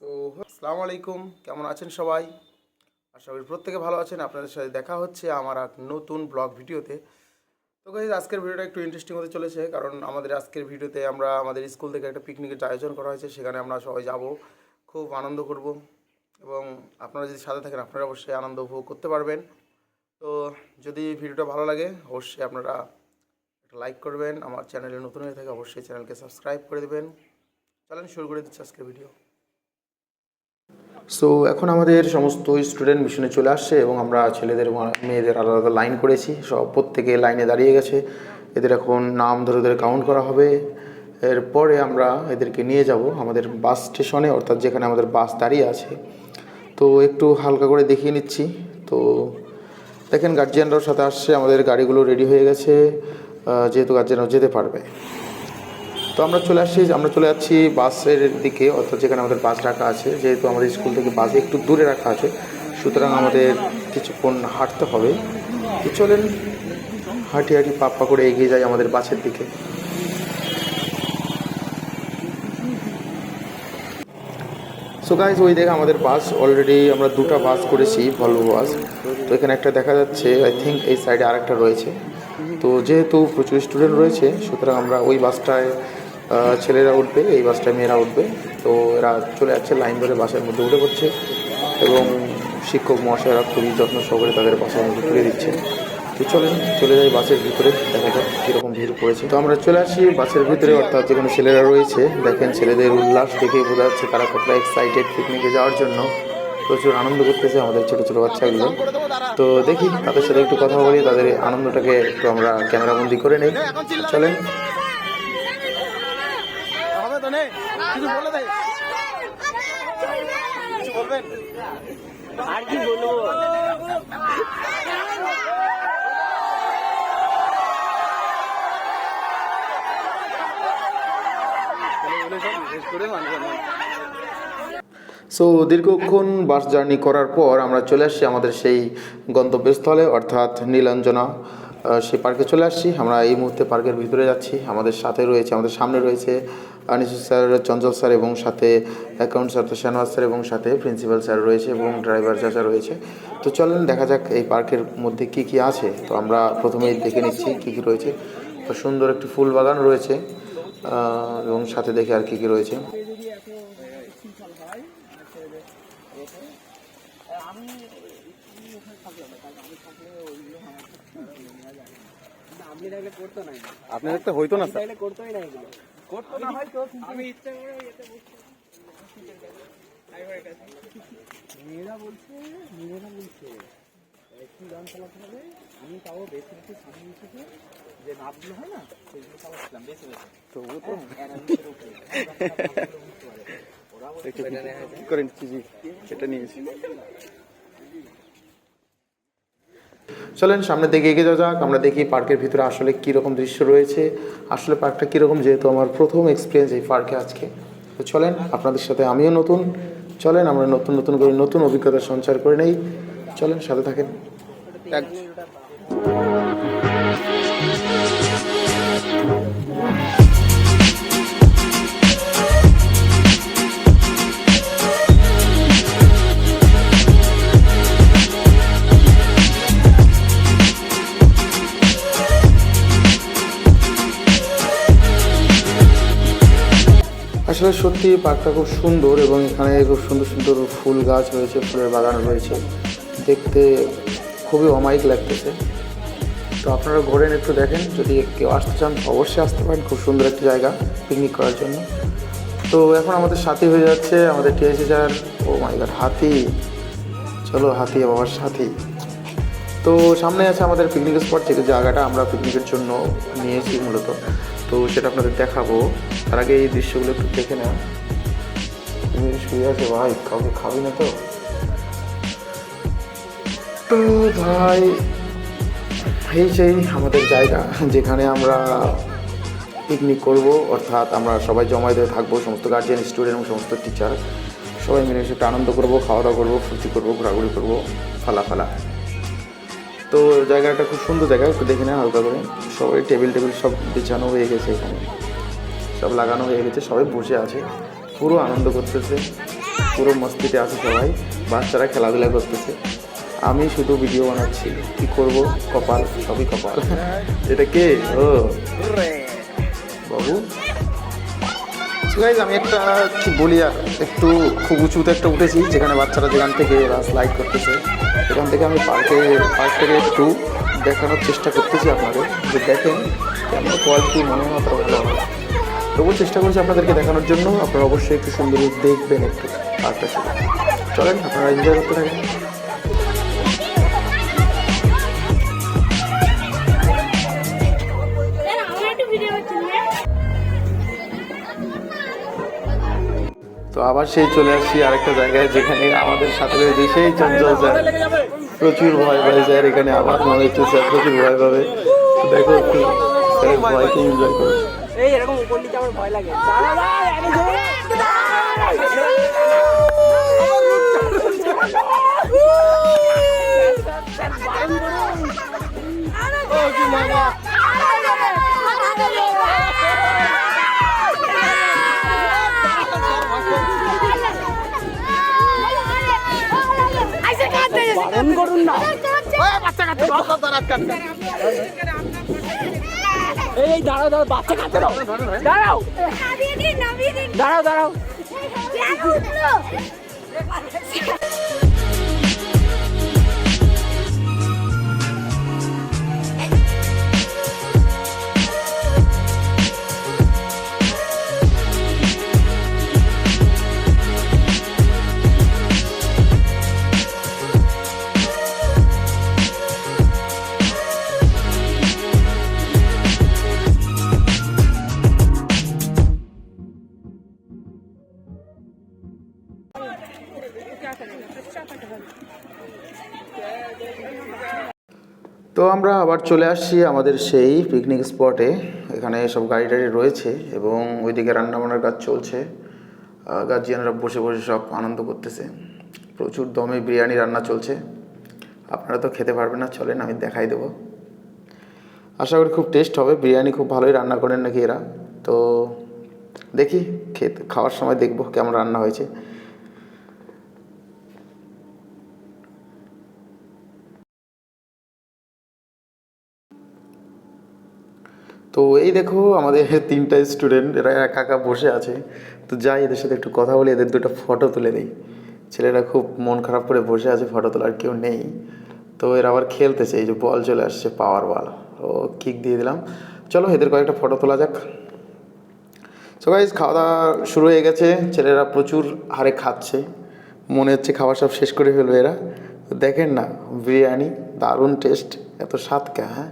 So আসসালামু আলাইকুম, কেমন আছেন সবাই? আশা করি প্রত্যেকে ভালো আছেন। আপনাদের সাথে দেখা হচ্ছে আমার এক নতুন ব্লগ ভিডিওতে। তো গাইজ, আজকের ভিডিওটা একটু ইন্টারেস্টিং হতে চলেছে, কারণ আমাদের আজকের ভিডিওতে আমরা আমাদের স্কুল থেকে একটা পিকনিকের আয়োজন করা হয়েছে। সেখানে আমরা সবাই যাব, খুব আনন্দ করব এবং আপনারা যদি সাথে থাকেন আপনারা অবশ্যই আনন্দ উপভোগ করতে পারবেন। তো যদি ভিডিওটা ভালো লাগে অবশ্যই আপনারা একটা লাইক করবেন। আমার চ্যানেলে নতুন হয়ে থাকে অবশ্যই চ্যানেলকে সাবস্ক্রাইব করে দেবেন। চলেন শুরু করে দিচ্ছি আজকের ভিডিও। সো এখন আমাদের সমস্ত স্টুডেন্ট মিশনে চলে আসছে এবং আমরা ছেলেদের মেয়েদের আলাদা আলাদা লাইন করেছি। সব প্রত্যেকে লাইনে দাঁড়িয়ে গেছে। এদের এখন নাম ধরে ধরে কাউন্ট করা হবে। এরপরে আমরা এদেরকে নিয়ে যাব আমাদের বাস স্টেশনে, অর্থাৎ যেখানে আমাদের বাস দাঁড়িয়ে আছে। তো একটু হালকা করে দেখিয়ে নিচ্ছি। তো দেখেন, গার্জিয়ানরাও সাথে আসছে, আমাদের গাড়িগুলো রেডি হয়ে গেছে, যেহেতু গার্জিয়ানরাও যেতে পারবে। তো আমরা চলে যাচ্ছি বাসের দিকে, অর্থাৎ যেখানে আমাদের বাস রাখা আছে। যেহেতু আমাদের স্কুল থেকে বাস একটু দূরে রাখা আছে, সুতরাং আমাদের কিছুক্ষণ হাঁটতে হবে। তো চলেন হাঁটি হাঁটি পা করে এগিয়ে যাই আমাদের বাসের দিকে। সো গাইজ, ওই দেখে আমাদের বাস অলরেডি আমরা দুটো বাস করেছি, ভলভো বাস। তো এখানে একটা দেখা যাচ্ছে, আই থিঙ্ক এই সাইডে আরেকটা রয়েছে। তো যেহেতু প্রচুর স্টুডেন্ট রয়েছে, সুতরাং আমরা ওই বাসটায় ছেলেরা উঠবে, এই বাসটায় মেয়েরা উঠবে। তো এরা চলে যাচ্ছে লাইন ধরে বাসের মধ্যে উঠে পড়ছে এবং শিক্ষক মহাশয়রা খুবই যত্ন সহকারে তাদের বাসের মধ্যে তুলে দিচ্ছে। তো চলে যাই বাসের ভিতরে, দেখা যাক কীরকম ভিড় পড়েছে। তো আমরা চলে আসি বাসের ভিতরে, অর্থাৎ যেখানে ছেলেরা রয়েছে। দেখেন, ছেলেদের উল্লাস দেখে বোঝা যাচ্ছে তারা কতটা এক্সাইটেড পিকনিকে যাওয়ার জন্য। প্রচুর আনন্দ করতেছে আমাদের ছোটো ছোটো বাচ্চাগুলো। তো দেখি তাদের সাথে একটু কথা বলি, তাদের আনন্দটাকে একটু আমরা ক্যামেরাবন্দি করে নেই। চলেন। আর কি বলবো, সো দীর্ঘক্ষণ বাস জার্নি করার পর আমরা চলে আসছি আমাদের সেই গন্তব্যস্থলে, অর্থাৎ নীলাঞ্জনা সেই পার্কে চলে আসছি। আমরা এই মুহূর্তে পার্কের ভিতরে যাচ্ছি। আমাদের সামনে রয়েছে আনিসুর স্যার, চঞ্চল স্যার এবং সাথে অ্যাকাউন্ট স্যার শাহনওয়াজ স্যার এবং সাথে প্রিন্সিপাল স্যার রয়েছে এবং ড্রাইভার চাচা রয়েছে। তো চলেন দেখা যাক এই পার্কের মধ্যে কি কি আছে। তো আমরা প্রথমেই দেখে নিচ্ছি কি কি রয়েছে। তো সুন্দর একটি ফুল বাগান রয়েছে এবং সাথে দেখে আর কি কি রয়েছে। আপনার একটা হইতো না স্যার, করতোই না, করতো না হয়তো, আমি ইচ্ছা করে এতে বসছি। মেয়েরা বলছে একটু গান চালাতে হবে। আমি তাও বেশি বেশি সামনে থেকে যে নাচগুলো হয় না, সেগুলো চালাচ্ছিলাম বেশি বেশি। তো ও তো ওরা করে নিচ্ছি, এটা নিয়েছি। চলেন সামনের দিকে এগিয়ে যাওয়া যাক। আমরা দেখি পার্কের ভিতরে আসলে কীরকম দৃশ্য রয়েছে, আসলে পার্কটা কীরকম, যেহেতু আমার প্রথম এক্সপিরিয়েন্স এই পার্কে আজকে। তো চলেন, আপনাদের সাথে আমিও নতুন। চলেন আমরা নতুন করে নতুন অভিজ্ঞতা সঞ্চার করে নেই। চলেন সাথে থাকেন। আসলে সত্যি পার্কটা খুব সুন্দর এবং এখানে খুব সুন্দর সুন্দর ফুল গাছ রয়েছে, ফুলের বাগান রয়েছে, দেখতে খুবই অমায়িক লাগতেছে। তো আপনারা ঘোরেন, একটু দেখেন। যদি কেউ আসতে চান অবশ্যই আসতে পারেন, খুব সুন্দর একটি জায়গা পিকনিক করার জন্য। তো এখন আমাদের সাথী হয়ে যাচ্ছে আমাদের টিএসি স্যার। ও মাই গড, হাতি! চলো হাতি বাবার সাথী। তো সামনে আছে আমাদের পিকনিক স্পট, যে জায়গাটা আমরা পিকনিকের জন্য নিয়েছি মূলত। তো সেটা আপনাদের দেখাবো। তার আগে এই দৃশ্যগুলো একটু দেখে না। তুমি শুয়ে আছে ভাই, কাউকে খাবি না তো? তো ভাই, এই সেই আমাদের জায়গা যেখানে আমরা পিকনিক করব, অর্থাৎ আমরা সবাই জমায়েত হয়ে থাকবো, সমস্ত গার্জিয়ান, স্টুডেন্ট এবং সমস্ত টিচার সবাই মিলে একটু আনন্দ করবো, খাওয়া দাওয়া করবো, ফুর্তি করবো, ঘোরাঘুরি করবো, ফালা। তো জায়গাটা খুব সুন্দর জায়গা, একটু দেখে নেন হালকা করে। সবাই টেবিল সব বিছানো হয়ে গেছে, এখানে সব লাগানো হয়ে গেছে, সবাই বসে আছে। পুরো আনন্দ করতেছে, পুরো মস্তিতে আছে সবাই, বাচ্চারা খেলাধুলা করতেছে, আমি শুধু ভিডিও বানাচ্ছি। কি করব, কপাল, সবই কপাল। এটা কে? ও বাবু। গাইজ আমি একটা কি বলি আর, একটু খুব উঁচুতে একটা উঠেছি, যেখানে বাচ্চারা যেখান থেকে ওরা স্লাইড করতেছে, সেখান থেকে আমি পার্কটাকে একটু দেখানোর চেষ্টা করতেছি আপনাদের, যে দেখেন কেমন কোয়ালিটি, মনে হয় মাত্র ভালো হবে। তবুও চেষ্টা করছি আপনাদেরকে দেখানোর জন্য। আপনারা অবশ্যই একটু সুন্দর দেখবেন একটু পার্কটা ছিল। চলেন আপনারা এনজয় করতে থাকেন। তো আবার সেই চলে আসছি আরেকটা জায়গায়, যেখানে আমাদের সাথে রয়েছে সেই চঞ্চল স্যার। প্রচুর ভয় পায় স্যার, এখানে আবার মনে হচ্ছে স্যার প্রচুর ভয় পাবে। তো দেখো একটু স্যারের ভয়কে এনজয় করো। এরকম উপর নিচে আমার ভয় লাগে। করুন না, এই দাঁড়াও দাঁড়াও, বাচ্চা কাছে দাও, দাঁড়াও দাঁড়াও দাঁড়াও। তো আমরা আবার চলে আসছি আমাদের সেই পিকনিক স্পটে। এখানে সব গাড়ি টাড়ি রয়েছে এবং ওইদিকে রান্নাবান্নার কাজ চলছে। গার্জিয়ানরা বসে বসে সব আনন্দ করতেছে। প্রচুর দমে বিরিয়ানি রান্না চলছে, আপনারা তো খেতে পারবেন না, চলেন আমি দেখাই দেবো। আশা করি খুব টেস্ট হবে, বিরিয়ানি খুব ভালোই রান্না করেন নাকি এরা। তো দেখি খাওয়ার সময় দেখবো কেমন রান্না হয়েছে। তো এই দেখো আমাদের 3টা স্টুডেন্ট, এরা একা একা বসে আছে। তো যাই এদের সাথে একটু কথা বলি, এদের 2টা ফটো তুলে দিই। ছেলেরা খুব মন খারাপ করে বসে আছে, ফটো তোলার কেউ নেই। তো এরা আবার খেলতেছে, এই যে বল চলে আসছে, পাওয়ার বল, ও কিক দিয়ে দিলাম। চলো এদের কয়েকটা ফটো তোলা যাক। সো গাইস খাওয়া দাওয়া শুরু হয়ে গেছে, ছেলেরা প্রচুর হারে খাচ্ছে, মনে হচ্ছে খাবার সব শেষ করে ফেলবে এরা। দেখেন না বিরিয়ানি, দারুণ টেস্ট, এত স্বাদ কে। হ্যাঁ,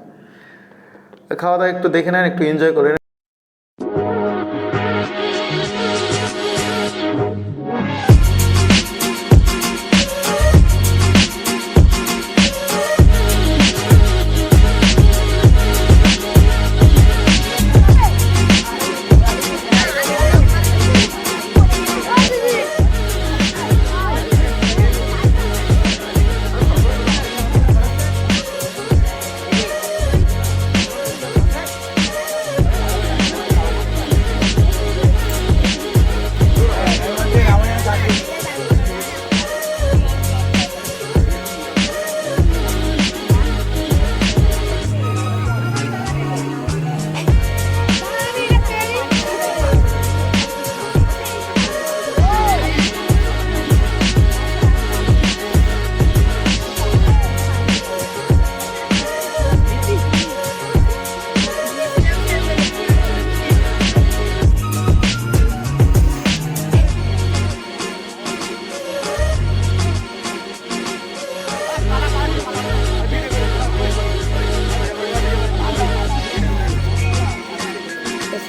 খাওয়া দাওয়া একটু দেখে নেন, একটু এনজয় করে নেন।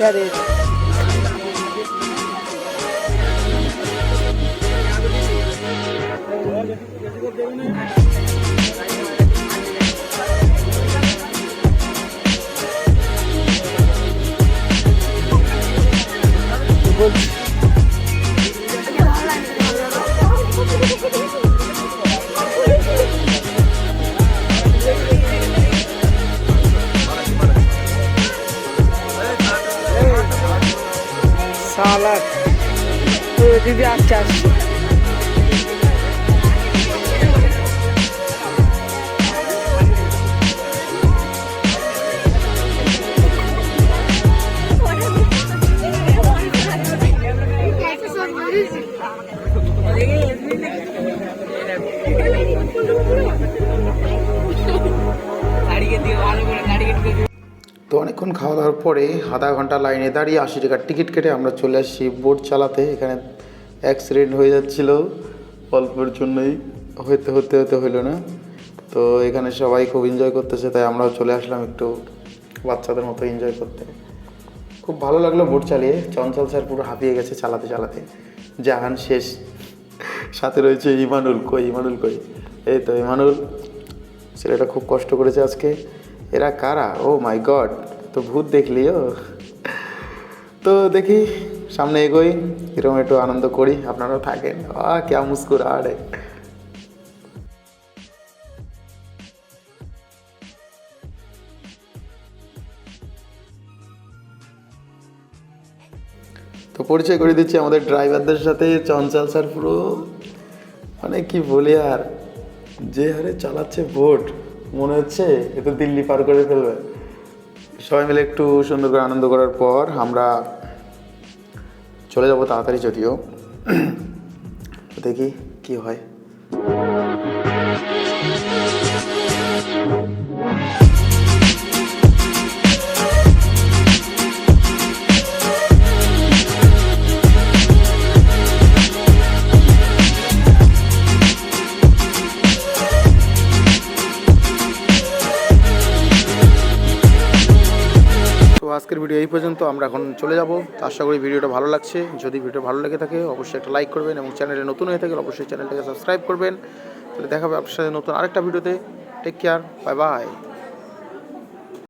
Ready. Salad. দিদি আসছে আসছে। তো অনেকক্ষণ খাওয়া দাওয়ার পরে আধা ঘন্টা লাইনে দাঁড়িয়ে 80 টাকার টিকিট কেটে আমরা চলে আসছি বোট চালাতে। এখানে অ্যাক্সিডেন্ট হয়ে যাচ্ছিল অল্পের জন্যই, হতে হইলো না। তো এখানে সবাই খুব এনজয় করতেছে, তাই আমরাও চলে আসলাম একটু বাচ্চাদের মতো এনজয় করতে। খুব ভালো লাগলো বোট চালিয়ে। চঞ্চল স্যার পুরো হাঁপিয়ে গেছে চালাতে চালাতে, জাহান শেষ। সাথে রয়েছে ইমানুল। ইমানুল কই? এই তো ইমানুল, ছেলেটা খুব কষ্ট করেছে আজকে। এরা কারা? ও মাই গড, তো ভূত দেখলিও। তো দেখি সামনে এগোই, এরকম একটু আনন্দ করি, আপনারাও থাকেন। ক্যা মুস্কুরাহট হ্যায়। তো পরিচয় করে দিচ্ছি আমাদের ড্রাইভারদের সাথে। চঞ্চল স্যার পুরো মানে কি বলি আর, যে হারে চালাচ্ছে বোট, মনে হচ্ছে এ তো দিল্লি পার করে ফেলবে। সবাই মিলে একটু সুন্দর করে আনন্দ করার পর আমরা চলে যাব তাড়াতাড়ি, যদিও দেখি কি হয়। আজকের ভিডিও এই পর্যন্ত, আমরা এখন চলে যাব। আশা করি ভিডিওটা ভালো লাগছে। যদি ভিডিও ভালো লেগে থাকে অবশ্যই একটা লাইক করবেন, এবং চ্যানেলে নতুন হয়ে থাকলে অবশ্যই চ্যানেলটাকে সাবস্ক্রাইব করবেন। তাহলে দেখা হবে আপনার সাথে নতুন আরেকটা ভিডিওতে। Take care, bye by.